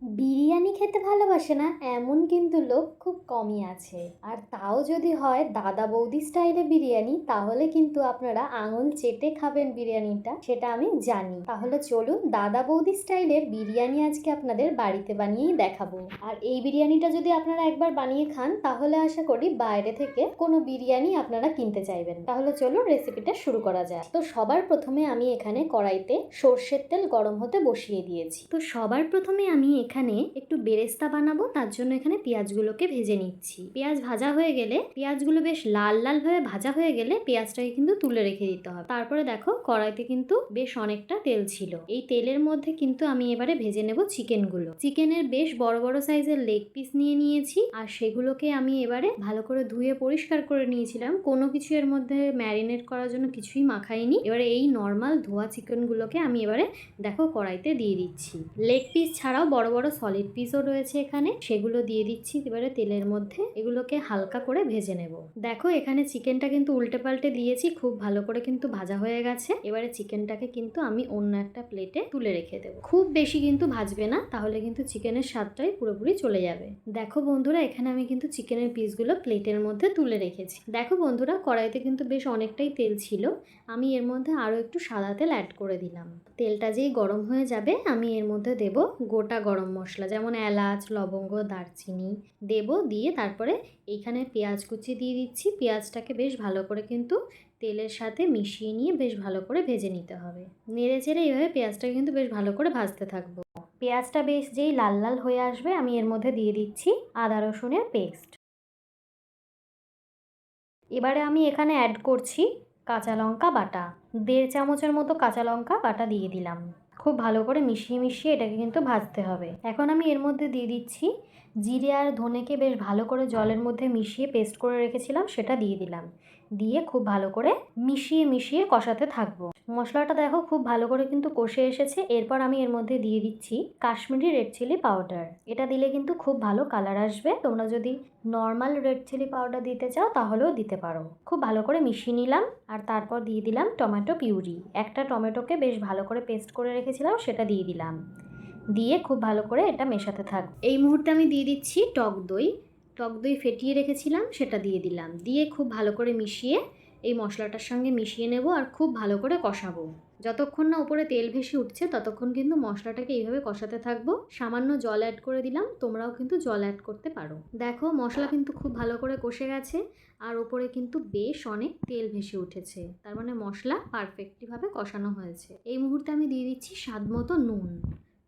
বিরিয়ানি খেতে ভালোবাসে না এমন কিন্তু লোক খুব কমই আছে। আর তাও যদি হয় দাদা বৌদি স্টাইলে বিরিয়ানি, তাহলে কিন্তু আপনারা আঙুল চেটে খাবেন বিরিয়ানিটা, সেটা আমি জানি। তাহলে চলুন দাদা বৌদি স্টাইলের বিরিয়ানি আজকে আপনাদের বাড়িতে বানিয়েই দেখাবো। আর এই বিরিয়ানিটা যদি আপনারা একবার বানিয়ে খান, তাহলে আশা করি বাইরে থেকে কোনো বিরিয়ানি আপনারা কিনতে চাইবেন। তাহলে চলুন রেসিপিটা শুরু করা যায়। তো সবার প্রথমে আমি এখানে কড়াইতে সর্ষের তেল গরম হতে বসিয়ে দিয়েছি। তো সবার প্রথমে আমি এখানে একটু বেরেস্তা বানাবো, তার জন্য এখানে পেঁয়াজগুলোকে ভেজে নিচ্ছি। পেঁয়াজ ভাজা হয়ে গেলে, পেঁয়াজগুলো বেশ লাল লাল হয়ে ভাজা হয়ে গেলে পেঁয়াজটাকে কিন্তু তুলে রেখে দিতে হবে। তারপরে দেখো কড়াইতে কিন্তু বেশ অনেকটা তেল ছিল। এই তেলের মধ্যে কিন্তু আমি এবারে ভেজে নেব চিকেনগুলো। চিকেনের বেশ বড় বড় সাইজের লেগ পিস নিয়ে নিয়েছি, আর সেগুলোকে আমি এবারে ভালো করে ধুয়ে পরিষ্কার করে নিয়েছিলাম। কোনো কিছু এর মধ্যে ম্যারিনেট করার জন্য কিছুই মাখাইনি। এবারে এই নর্মাল ধোয়া চিকেনগুলোকে আমি এবারে দেখো কড়াইতে দিয়ে দিচ্ছি। লেগ পিস ছাড়াও বড় বড় সলিড পিসও রয়েছে এখানে, সেগুলো দিয়ে দিচ্ছি এবারে তেলের মধ্যে। এগুলোকে হালকা করে ভেজে নেব। দেখো এখানে চিকেনটা কিন্তু উল্টে পাল্টে দিয়েছি, খুব ভালো করে কিন্তু ভাজা হয়ে গেছে। এবারে চিকেনটাকে কিন্তু আমি অন্য একটা প্লেটে তুলে রেখে দেবো। খুব বেশি কিন্তু ভাজবে না, তাহলে কিন্তু চিকেনের স্বাদটাই পুরোপুরি চলে যাবে। দেখো বন্ধুরা, এখানে আমি কিন্তু চিকেনের পিসগুলো প্লেটের মধ্যে তুলে রেখেছি। দেখো বন্ধুরা, কড়াইতে কিন্তু বেশ অনেকটাই তেল ছিল। আমি এর মধ্যে আরও একটু সাদা তেল অ্যাড করে দিলাম। তেলটা যেই গরম হয়ে যাবে, আমি এর মধ্যে দেব গোটা গরম মশলা, যেমন এলাচ, লবঙ্গ, দারচিনি দেব। দিয়ে তারপরে এইখানে পেঁয়াজ কুচি দিয়ে দিচ্ছি। পেঁয়াজটাকে বেশ ভালো করে কিন্তু তেলের সাথে মিশিয়ে নিয়ে বেশ ভালো করে ভেজে নিতে হবে। নেড়ে চেড়ে এইভাবে পেঁয়াজটাকে কিন্তু বেশ ভালো করে ভাজতে থাকবো। পেঁয়াজটা বেশ যেই লাল লাল হয়ে আসবে, আমি এর মধ্যে দিয়ে দিচ্ছি আদা রসুনের পেস্ট। এবারে আমি এখানে অ্যাড করছি কাঁচা লঙ্কা বাটা। 1.5 চামচের মতো কাঁচা লঙ্কা বাটা দিয়ে দিলাম। খুব ভালো করে মিশিয়ে মিশিয়ে এটাকে কিন্তু ভাজতে হবে। এখন আমি এর মধ্যে দিয়ে দিচ্ছি জিরে আর ধনেকে বেশ ভালো করে জলের মধ্যে মিশিয়ে পেস্ট করে রেখেছিলাম, সেটা দিয়ে দিলাম। দিয়ে খুব ভালো করে মিশিয়ে মিশিয়ে কষাতে থাকবো। মশলাটা দেখো খুব ভালো করে কিন্তু কষে এসেছে। এরপর আমি এর মধ্যে দিয়ে দিচ্ছি কাশ্মীরি রেড চিলি পাউডার। এটা দিলে কিন্তু খুব ভালো কালার আসবে। তোমরা যদি নর্মাল রেড চিলি পাউডার দিতে চাও তাহলেও দিতে পারো। খুব ভালো করে মিশিয়ে নিলাম, আর তারপর দিয়ে দিলাম টমেটো পিউরি। একটা টমেটোকে বেশ ভালো করে পেস্ট করে রেখেছিলাম, সেটা দিয়ে দিলাম। দিয়ে খুব ভালো করে এটা মেশাতে থাক। এই মুহূর্তে আমি দিয়ে দিচ্ছি টক দই। টক দই ফেটিয়ে রেখেছিলাম, সেটা দিয়ে দিলাম। দিয়ে খুব ভালো করে মিশিয়ে এই মশলাটার সঙ্গে মিশিয়ে নেব, আর খুব ভালো করে কষাবো। যতক্ষণ না উপরে তেল ভেসে উঠছে ততক্ষণ কিন্তু মশলাটাকে এইভাবে কষাতে থাকবো। সামান্য জল অ্যাড করে দিলাম, তোমরাও কিন্তু জল অ্যাড করতে পারো। দেখো মশলা কিন্তু খুব ভালো করে কষে গেছে, আর ওপরে কিন্তু বেশ অনেক তেল ভেসে উঠেছে। তার মানে মশলা পারফেক্টলিভাবে কষানো হয়েছে। এই মুহূর্তে আমি দিয়ে দিচ্ছি স্বাদ মতো নুন।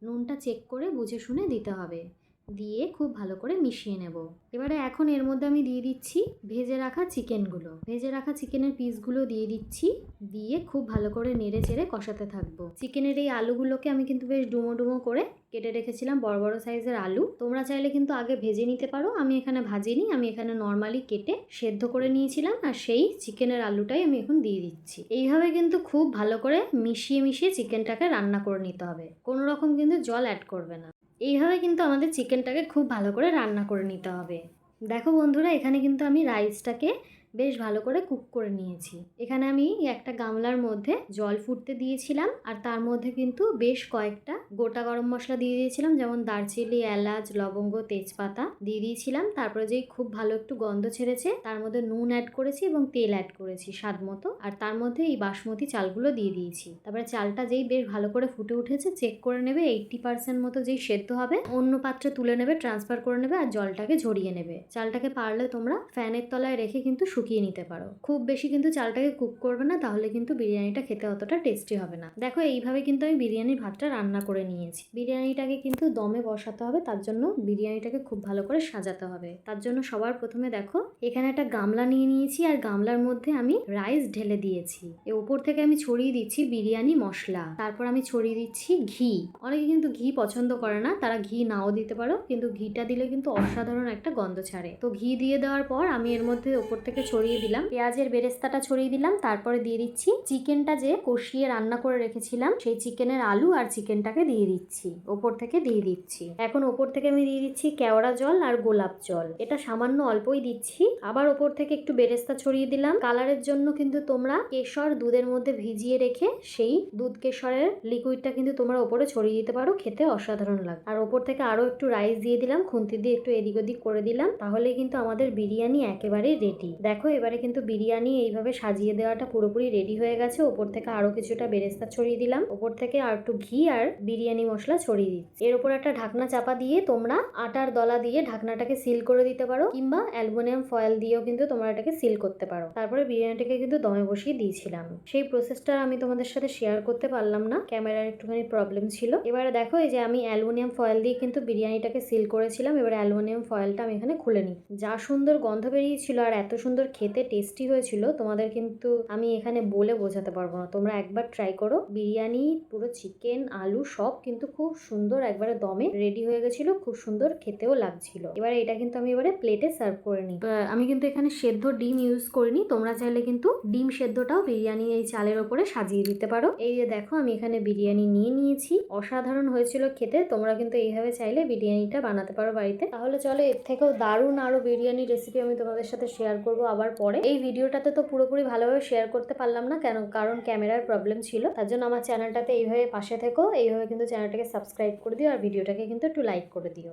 নুনটা চেক করে বুঝে শুনে দিতে হবে। দিয়ে খুব ভালো করে মিশিয়ে নেব। এবারে এখন এর মধ্যে আমি দিয়ে দিচ্ছি ভেজে রাখা চিকেনগুলো। ভেজে রাখা চিকেনের পিসগুলো দিয়ে দিচ্ছি। দিয়ে খুব ভালো করে নেড়ে চেড়ে কষাতে থাকবো। চিকেনের এই আলুগুলোকে আমি কিন্তু বেশ ডুমো ডুমো করে কেটে রেখেছিলাম, বড় বড় সাইজের আলু। তোমরা চাইলে কিন্তু আগে ভেজে নিতে পারো, আমি এখানে ভাজিনি। আমি এখানে নর্মালি কেটে সেদ্ধ করে নিয়েছিলাম, আর সেই চিকেনের আলুটাই আমি এখন দিয়ে দিচ্ছি। এইভাবে কিন্তু খুব ভালো করে মিশিয়ে মিশিয়ে চিকেনটাকে রান্না করে নিতে হবে। কোনো রকম কিন্তু জল অ্যাড করবে না। এইভাবে কিন্তু আমাদের চিকেনটাকে খুব ভালো করে রান্না করে নিতে হবে। দেখো বন্ধুরা, এখানে কিন্তু আমি রাইসটাকে বেশ ভালো করে কুক করে নিয়েছি। এখানে আমি একটা গামলার মধ্যে জল ফুটতে দিয়েছিলাম, আর তার মধ্যে কিন্তু বেশ কয়েকটা গোটা গরম মশলা দিয়ে দিয়েছিলাম, যেমন দারচিনি, এলাচ, লবঙ্গ, তেজপাতা দিয়ে দিয়েছিলাম। তারপরে যেই খুব ভালো একটু গন্ধ ছেড়েছে, তার মধ্যে নুন অ্যাড করেছি এবং তেল অ্যাড করেছি স্বাদ মতো। আর তার মধ্যে এই বাসমতি চালগুলো দিয়ে দিয়েছি। তারপরে চালটা যেই বেশ ভালো করে ফুটে উঠেছে, চেক করে নেবে 80% মতো যেই সেদ্ধ হবে, অন্য পাত্রে তুলে নেবে, ট্রান্সফার করে নেবে, আর জলটাকে ঝরিয়ে নেবে। চালটাকে পারলে তোমরা ফ্যানের তলায় রেখে কিন্তু শুকিয়ে নিতে পারো। খুব বেশি কিন্তু চালটাকে কুক করবে না, তাহলে কিন্তু বিরিয়ানিটা খেতে অতটা টেস্টি হবে না। দেখো এইভাবে কিন্তু আমি বিরিয়ানির ভাতটা রান্না করে নিয়েছি। বিরিয়ানিটাকে কিন্তু দমে বসাতে হবে, তার জন্য বিরিয়ানিটাকে খুব ভালো করে সাজাতে হবে। তার জন্য সবার প্রথমে দেখো এখানে একটা গামলা নিয়ে নিয়েছি, আর গামলার মধ্যে আমি রাইস ঢেলে দিয়েছি। এর উপর থেকে আমি ছড়িয়ে দিচ্ছি বিরিয়ানি মশলা। তারপর আমি ছড়িয়ে দিচ্ছি ঘি। অনেকে কিন্তু ঘি পছন্দ করে না, তারা ঘি নাও দিতে পারো, কিন্তু ঘিটা দিলে কিন্তু অসাধারণ একটা গন্ধ ছাড়ে। তো ঘি দিয়ে দেওয়ার পর আমি এর মধ্যে উপর থেকে ছড়িয়ে দিলাম, পেঁয়াজের বেরেস্তাটা ছড়িয়ে দিলাম, তারপরে দিয়ে দিচ্ছি চিকেনটা যে কষিয়ে রান্না করে রেখেছিলাম সেই চিকেনের আলু আর চিকেনটাকে দিয়ে দিচ্ছি, ওপর থেকে দিয়ে দিচ্ছি। এখন ওপর থেকে আমি দিয়ে দিচ্ছি কেওড়া জল আর গোলাপ জল, এটা সামান্য অল্পই দিচ্ছি। আবার ওপর থেকে একটু বেরেস্তা ছড়িয়ে দিলাম। কালারের জন্য কিন্তু তোমরা কেশর দুধের মধ্যে ভিজিয়ে রেখে সেই দুধ কেশরের লিকুইডটা কিন্তু তোমরা ওপরে ছড়িয়ে দিতে পারো, খেতে অসাধারণ লাগে। আর ওপর থেকে আরো একটু রাইস দিয়ে দিলাম, খুন্তি দিয়ে একটু এদিক ওদিক করে দিলাম, তাহলে কিন্তু আমাদের বিরিয়ানি একেবারে রেডি। দেখো এবারে কিন্তু বিরিয়ানি এইভাবে সাজিয়ে দেওয়াটা পুরোপুরি রেডি হয়ে গেছে। ওপর থেকে আরো কিছুটা বেরেস্তা ছড়িয়ে দিলাম, ওপর থেকে আর একটু ঘি আর বিরিয়ানি মশলা ছড়িয়ে দিচ্ছি। এর উপর একটা ঢাকনা চাপা দিয়ে তোমরা আটার দলা দিয়ে ঢাকনাটাকে সিল করে দিতে পারো, কিংবা অ্যালুমিনিয়াম ফয়েল দিয়েও কিন্তু তোমরা এটাকে সিল করতে পারো। তারপরে বিরিয়ানিটাকে কিন্তু দমে বসিয়ে দিয়েছিলাম। সেই প্রসেসটা আমি তোমাদের সাথে শেয়ার করতে পারলাম না, ক্যামেরার একটুখানি প্রবলেম ছিল। এবারে দেখো এই যে আমি অ্যালুমিনিয়াম ফয়েল দিয়ে কিন্তু বিরিয়ানিটাকে সিল করেছিলাম। এবারে অ্যালুমিনিয়াম ফয়েলটা আমি এখানে খুলে নিই। যা সুন্দর গন্ধ বেরিয়েছিল আর এত সুন্দর খেতে টেস্টি হয়েছিল, তোমাদের কিন্তু আমি এখানে বলে বোঝাতে পারবো না। তোমরা একবার ট্রাই করো। বিরিয়ানি পুরো চিকেন আলু সব কিন্তু খুব সুন্দর একবারে দমে রেডি হয়ে গেছিল, খুব সুন্দর খেতেও লাগছিল। এবারে এটা কিন্তু আমি এবারে প্লেটে সার্ভ করে নিই। আমি কিন্তু এখানে সেদ্ধ ডিম ইউজ করিনি, তোমরা চাইলে কিন্তু ডিম সেদ্ধটাও বিরিয়ানি এই চালের ওপরে সাজিয়ে দিতে পারো। এই যে দেখো আমি এখানে বিরিয়ানি নিয়ে নিয়েছি, অসাধারণ হয়েছিল খেতে। তোমরা কিন্তু এইভাবে চাইলে বিরিয়ানিটা বানাতে পারো বাড়িতে। তাহলে চলো এর থেকেও দারুণ আরো বিরিয়ানি রেসিপি আমি তোমাদের সাথে শেয়ার করব আবার পরে। এই ভিডিওটাতে তো পুরোপুরি ভালোভাবে শেয়ার করতে পারলাম না, কারণ ক্যামেরার প্রবলেম ছিল। তার জন্য আমার চ্যানেলটাতে এইভাবে পাশে থেকো, এইভাবে কিন্তু চ্যানেলটাকে সাবস্ক্রাইব করে দিও আর ভিডিওটাকে কিন্তু একটু লাইক করে দিও।